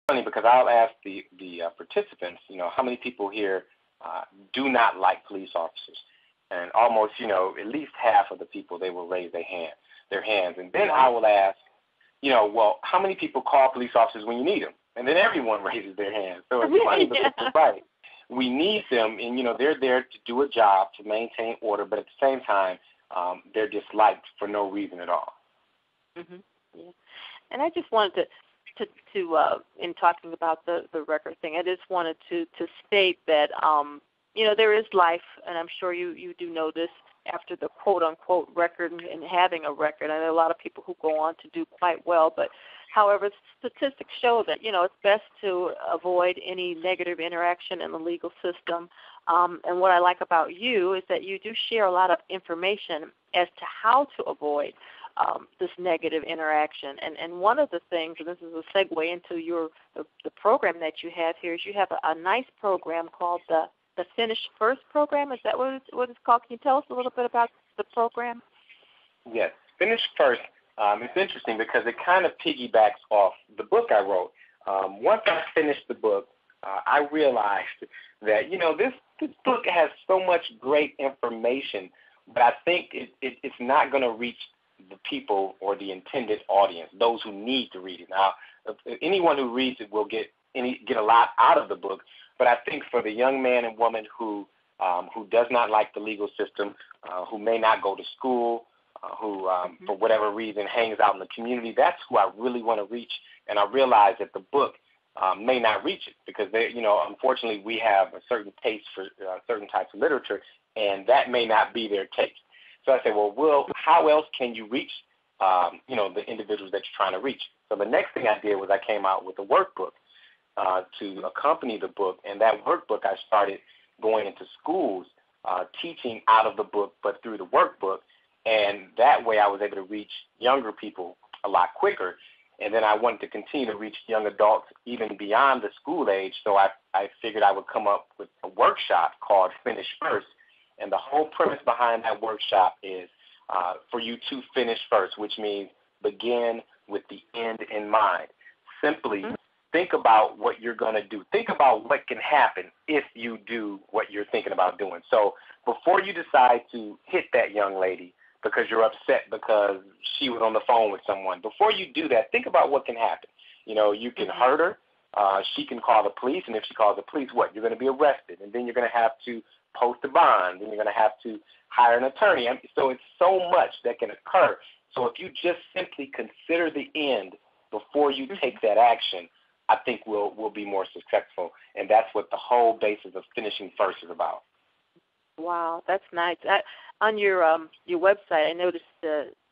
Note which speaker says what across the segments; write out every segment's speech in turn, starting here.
Speaker 1: funny because I'll ask the participants, how many people here do not like police officers, and almost, at least half of the people, they will raise their hands, and then I will ask, well, how many people call police officers when you need them? And then everyone raises their hands. So it's funny because you're right. We need them, and, they're there to do a job, to maintain order, but at the same time, they're disliked for no reason at all.
Speaker 2: Mm-hmm. Yeah. And I just wanted to in talking about the record thing, I just wanted to state that, there is life, and I'm sure you do know this, after the quote-unquote record and having a record. I know a lot of people who go on to do quite well, but however, statistics show that, it's best to avoid any negative interaction in the legal system. And what I like about you is that you do share a lot of information as to how to avoid this negative interaction. And one of the things, and this is a segue into the program that you have here, is you have a nice program called the Finish First program. Is that what it's called? Can you tell us a little bit about the program?
Speaker 1: Yes, Finish First. It's interesting because it kind of piggybacks off the book I wrote. Once I finished the book, I realized that, this book has so much great information, but I think it's not going to reach the people or the intended audience, those who need to read it. Now, anyone who reads it will get a lot out of the book, but I think for the young man and woman who does not like the legal system, who may not go to school, who for whatever reason hangs out in the community, that's who I really want to reach. And I realize that the book may not reach it because unfortunately we have a certain taste for certain types of literature, and that may not be their taste. So I say, well, how else can you reach the individuals that you're trying to reach? So the next thing I did was I came out with a workbook to accompany the book, and that workbook I started going into schools, teaching out of the book but through the workbook, and that way I was able to reach younger people a lot quicker. And then I wanted to continue to reach young adults even beyond the school age, so I figured I would come up with a workshop called Finish First. And the whole premise behind that workshop is for you to finish first, which means begin with the end in mind. Simply think about what you're going to do. Think about what can happen if you do what you're thinking about doing. So before you decide to hit that young lady because you're upset because she was on the phone with someone, before you do that, think about what can happen. You can hurt her. She can call the police, and if she calls the police, what? You're going to be arrested, and then you're going to have to post a bond, and you're going to have to hire an attorney. So it's so much that can occur. So if you just simply consider the end before you take that action, I think we'll be more successful. And that's what the whole basis of Finishing First is about.
Speaker 2: Wow, that's nice. On your website, I noticed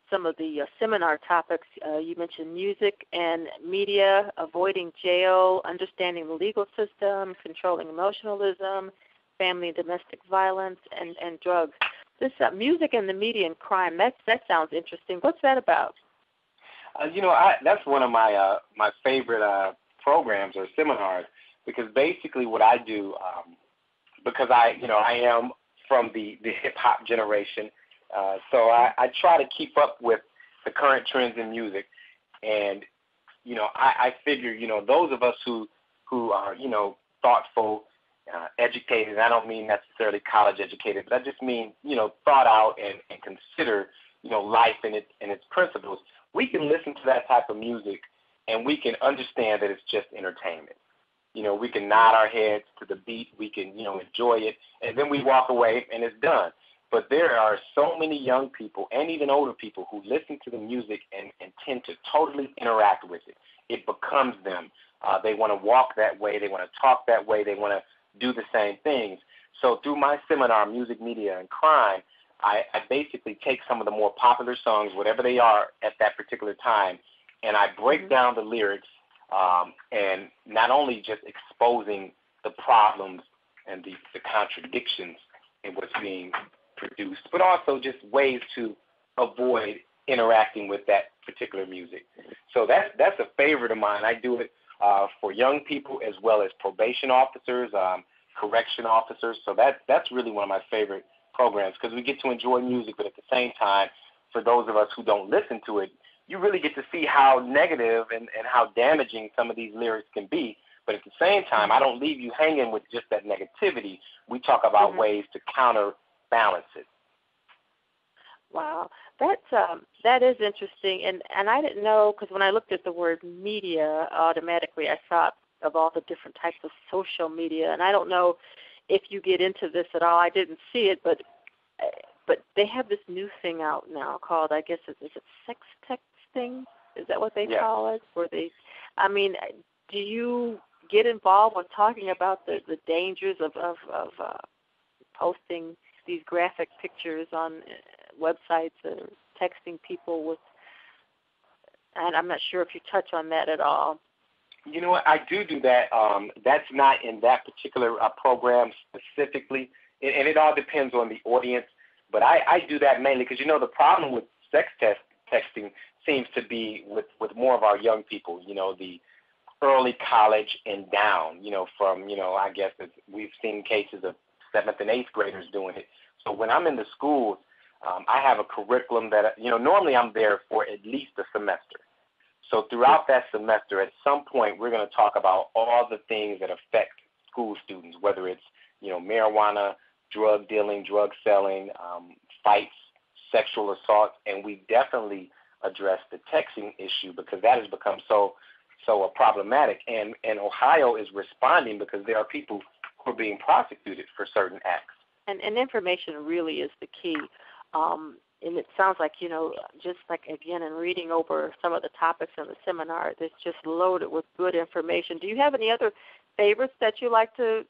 Speaker 2: some of the seminar topics. You mentioned music and media, avoiding jail, understanding the legal system, controlling emotionalism, family and domestic violence, and drugs. This music and the media and crime, that sounds interesting. What's that about? That's one of my favorite programs or seminars, because basically what I do, because I am from the hip-hop generation, so I try to keep up with the current trends in music. And, I figure, those of us who are, thoughtful, educated, and I don't mean necessarily college educated, but I just mean, thought out and consider, life and its principles, we can listen to that type of music and we can understand that it's just entertainment. We can nod our heads to the beat, we can, enjoy it, and then we walk away and it's done. But there are so many young people and even older people who listen to the music and tend to totally interact with it. It becomes them. They want to walk that way, they want to talk that way, they want to do the same things. So through my seminar, Music, Media, and Crime, I basically take some of the more popular songs, whatever they are at that particular time, and I break down the lyrics, and not only just exposing the problems and the contradictions in what's being produced, but also just ways to avoid interacting with that particular music. So that's a favorite of mine. I do it for young people as well as probation officers, correction officers. So that's really one of my favorite programs, because we get to enjoy music, but at the same time, for those of us who don't listen to it,
Speaker 1: you really get to see how negative and how damaging some of these lyrics can be. But at the same time, I don't leave you hanging with just that negativity. We talk about ways to counterbalance it.
Speaker 2: Wow, that is interesting, and I didn't know, because when I looked at the word media, automatically I thought of all the different types of social media, and I don't know if you get into this at all. I didn't see it, but they have this new thing out now called, I guess, is it sex texting? Is that what they call it? Where I mean, do you get involved with talking about the dangers of posting these graphic pictures on websites or texting people with, and I'm not sure if you touch on that at all.
Speaker 1: You know what, I do that. That's not in that particular program specifically, and it all depends on the audience, but I do that mainly because, the problem with sex texting seems to be with more of our young people, the early college and down, from, I guess we've seen cases of 7th and 8th graders doing it. So when I'm in the schools, I have a curriculum that, normally I'm there for at least a semester. So throughout that semester, at some point, we're going to talk about all the things that affect school students, whether it's, marijuana, drug dealing, drug selling, fights, sexual assault, and we definitely address the texting issue because that has become so problematic. And Ohio is responding because there are people who are being prosecuted for certain acts.
Speaker 2: And information really is the key. And it sounds like, just like, again, in reading over some of the topics in the seminar, it's just loaded with good information. Do you have any other favorites that you like to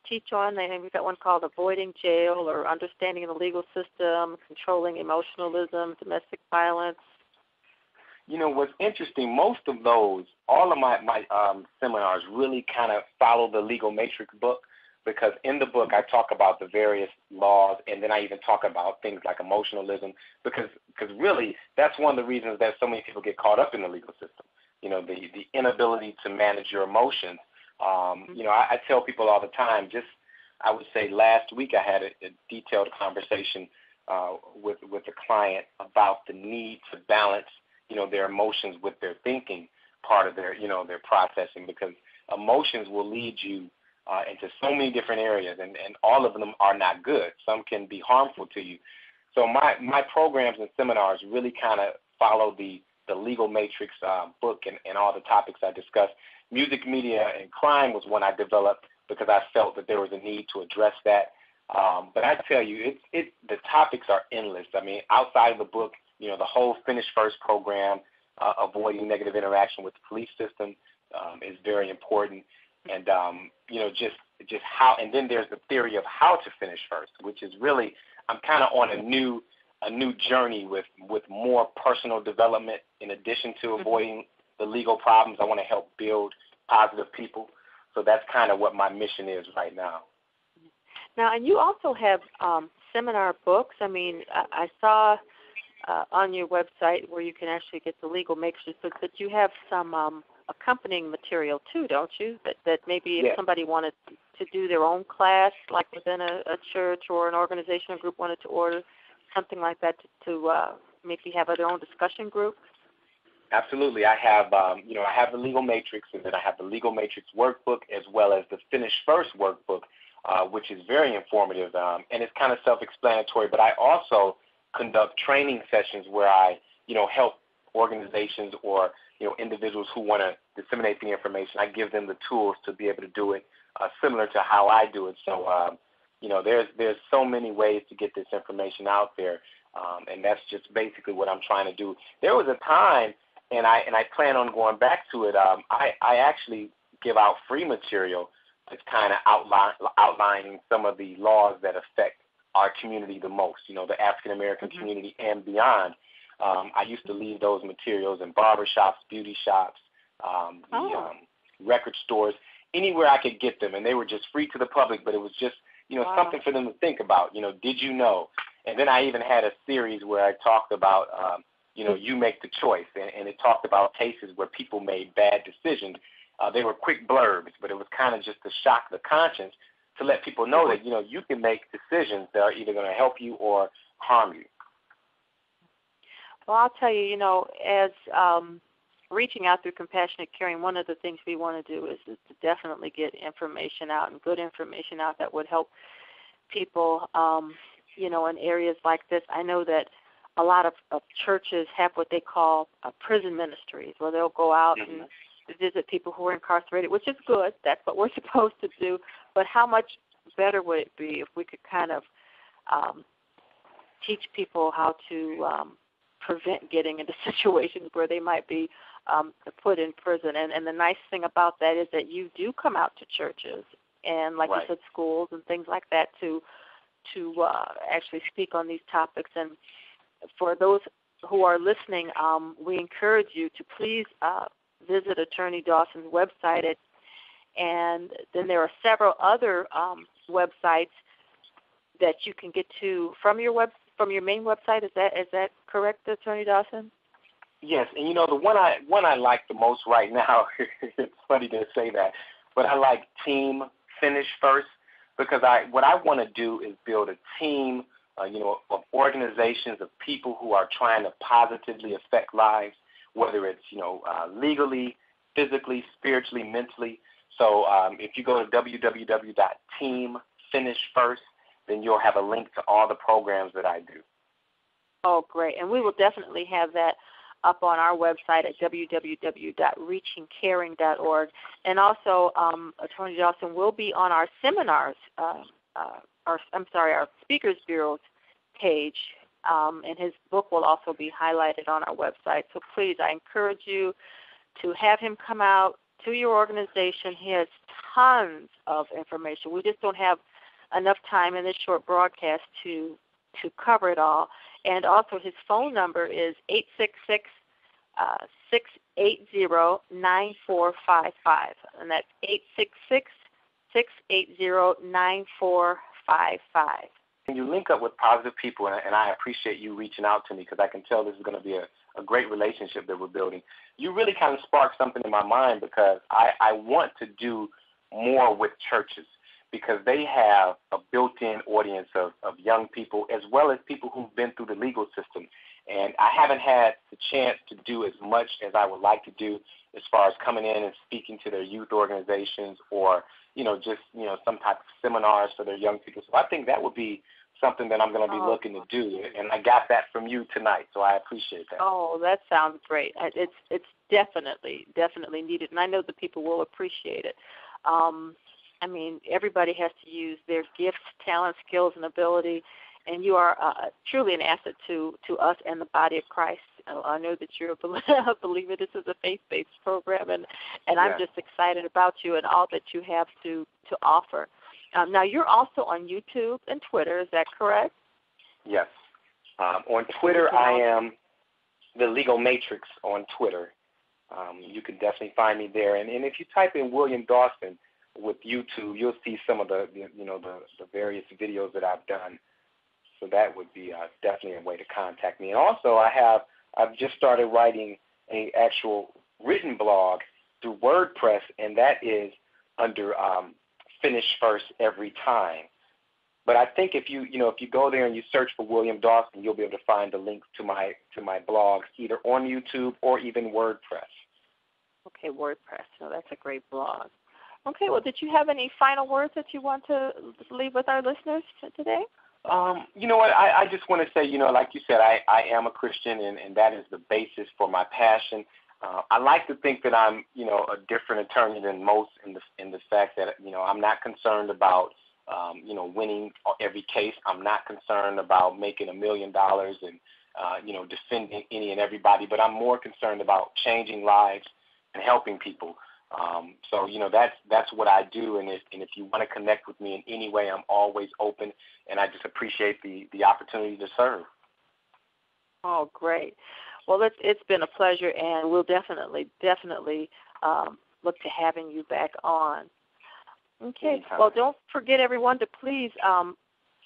Speaker 2: teach on? And we've got one called Avoiding Jail or Understanding the Legal System, Controlling Emotionalism, Domestic Violence.
Speaker 1: What's interesting, most of those, all of my seminars really kind of follow the Legal Matrix book. Because in the book I talk about the various laws, and then I even talk about things like emotionalism, because really that's one of the reasons that so many people get caught up in the legal system. The inability to manage your emotions. I tell people all the time. I would say last week I had a detailed conversation with a client about the need to balance their emotions with their thinking part of their their processing, because emotions will lead you into so many different areas, and all of them are not good. Some can be harmful to you. So my programs and seminars really kind of follow the Legal Matrix book and all the topics I discussed. Music, media, and crime was one I developed because I felt that there was a need to address that. But I tell you, the topics are endless. I mean, outside of the book, the whole Finish First program, avoiding negative interaction with the police system is very important. And, just how, and then there's the theory of how to finish first, which is really, I'm kind of on a new journey with more personal development in addition to avoiding the legal problems. I want to help build positive people. So that's kind of what my mission is right now.
Speaker 2: Now, and you also have seminar books. I mean, I saw on your website where you can actually get the Legal Matrix, but you have some accompanying material too, don't you? That maybe if somebody wanted to do their own class, like within a church or an organization or group wanted to order something like that to maybe have their own discussion group.
Speaker 1: Absolutely. I have, I have the Legal Matrix, and then I have the Legal Matrix workbook as well as the Finish First workbook, which is very informative, and it's kind of self-explanatory. But I also conduct training sessions where I, help organizations or individuals who want to disseminate the information. I give them the tools to be able to do it similar to how I do it. So, there's so many ways to get this information out there, and that's just basically what I'm trying to do. There was a time, and I plan on going back to it. I actually give out free material that's kind of outlining some of the laws that affect our community the most, the African American community and beyond. I used to leave those materials in barbershops, beauty shops, record stores, anywhere I could get them, and they were just free to the public, but it was just, something for them to think about. Did you know? And then I even had a series where I talked about, you make the choice, and it talked about cases where people made bad decisions. They were quick blurbs, but it was kind of just to shock the conscience to let people know that, you can make decisions that are either going to help you or harm you.
Speaker 2: Well, I'll tell you, as reaching out through compassionate caring, one of the things we want to do is to definitely get information out, and good information out that would help people, in areas like this. I know that a lot of churches have what they call prison ministries, where they'll go out and visit people who are incarcerated, which is good. That's what we're supposed to do. But how much better would it be if we could kind of teach people how to prevent getting into situations where they might be put in prison? And the nice thing about that is that you do come out to churches and, like you said, schools and things like that to actually speak on these topics. And for those who are listening, we encourage you to please visit Attorney Dawson's website. And then there are several other websites that you can get to from your main website. Is that correct, Attorney Dawson?
Speaker 1: Yes, and the one I like the most right now, it's funny to say that, but I like Team Finish First, because what I want to do is build a team, of organizations, of people who are trying to positively affect lives, whether it's, legally, physically, spiritually, mentally. So if you go to www.teamfinishfirst, then you'll have a link to all the programs that I do.
Speaker 2: Oh, great. And we will definitely have that up on our website at www.reachingcaring.org. And also, Attorney Dawson will be on our seminars, our Speakers Bureau's page, and his book will also be highlighted on our website. So please, I encourage you to have him come out to your organization. He has tons of information. We just don't have enough time in this short broadcast to cover it all. And also his phone number is 866-680-9455, and that's 866-680-9455.
Speaker 1: And you link up with positive people, and I appreciate you reaching out to me, because I can tell this is going to be a great relationship that we're building. You really kind of sparked something in my mind, because I want to do more with churches, because they have a built-in audience of young people, as well as people who've been through the legal system. And I haven't had the chance to do as much as I would like to do, as far as coming in and speaking to their youth organizations, or some type of seminars for their young people. So I think that would be something that I'm going to be looking to do, and I got that from you tonight, so I appreciate that.
Speaker 2: Oh, that sounds great. It's definitely needed, and I know the people will appreciate it. Everybody has to use their gifts, talent, skills, and ability, and you are truly an asset to us and the body of Christ. I know that you're a believer. This is a faith-based program, and I'm just excited about you and all that you have to offer. Now, you're also on YouTube and Twitter. Is that correct?
Speaker 1: Yes. On Twitter, I am the Legal Matrix on Twitter. You can definitely find me there. And if you type in William Dawson with YouTube, you'll see some of the various videos that I've done. So that would be definitely a way to contact me. And also, I've just started writing an actual written blog through WordPress, and that is under Finish First Every Time. But I think if you go there and you search for William Dawson, you'll be able to find the links to my blogs either on YouTube or even WordPress. Okay, WordPress.
Speaker 2: So that's a great blog. Okay, well, did you have any final words that you want to leave with our listeners today?
Speaker 1: You know what, I just want to say, like you said, I am a Christian, and that is the basis for my passion. I like to think that I'm, a different attorney than most in the fact that, I'm not concerned about, winning every case. I'm not concerned about making $1 million and, defending any and everybody, but I'm more concerned about changing lives and helping people. So that's what I do, and if you want to connect with me in any way, I'm always open, and I just appreciate the opportunity to serve.
Speaker 2: Oh, great. Well, it's been a pleasure, and we'll definitely look to having you back on. Okay.
Speaker 1: Anytime.
Speaker 2: Well, don't forget, everyone, to please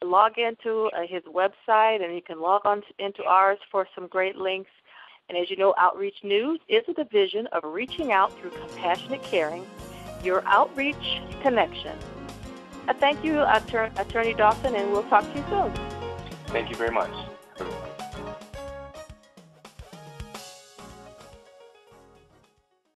Speaker 2: log into his website, and you can log on into ours for some great links. And as you know, Outreach News is a division of reaching out through compassionate caring, your outreach connection. Thank you, Attorney Dawson, and we'll talk to you soon.
Speaker 1: Thank you very much.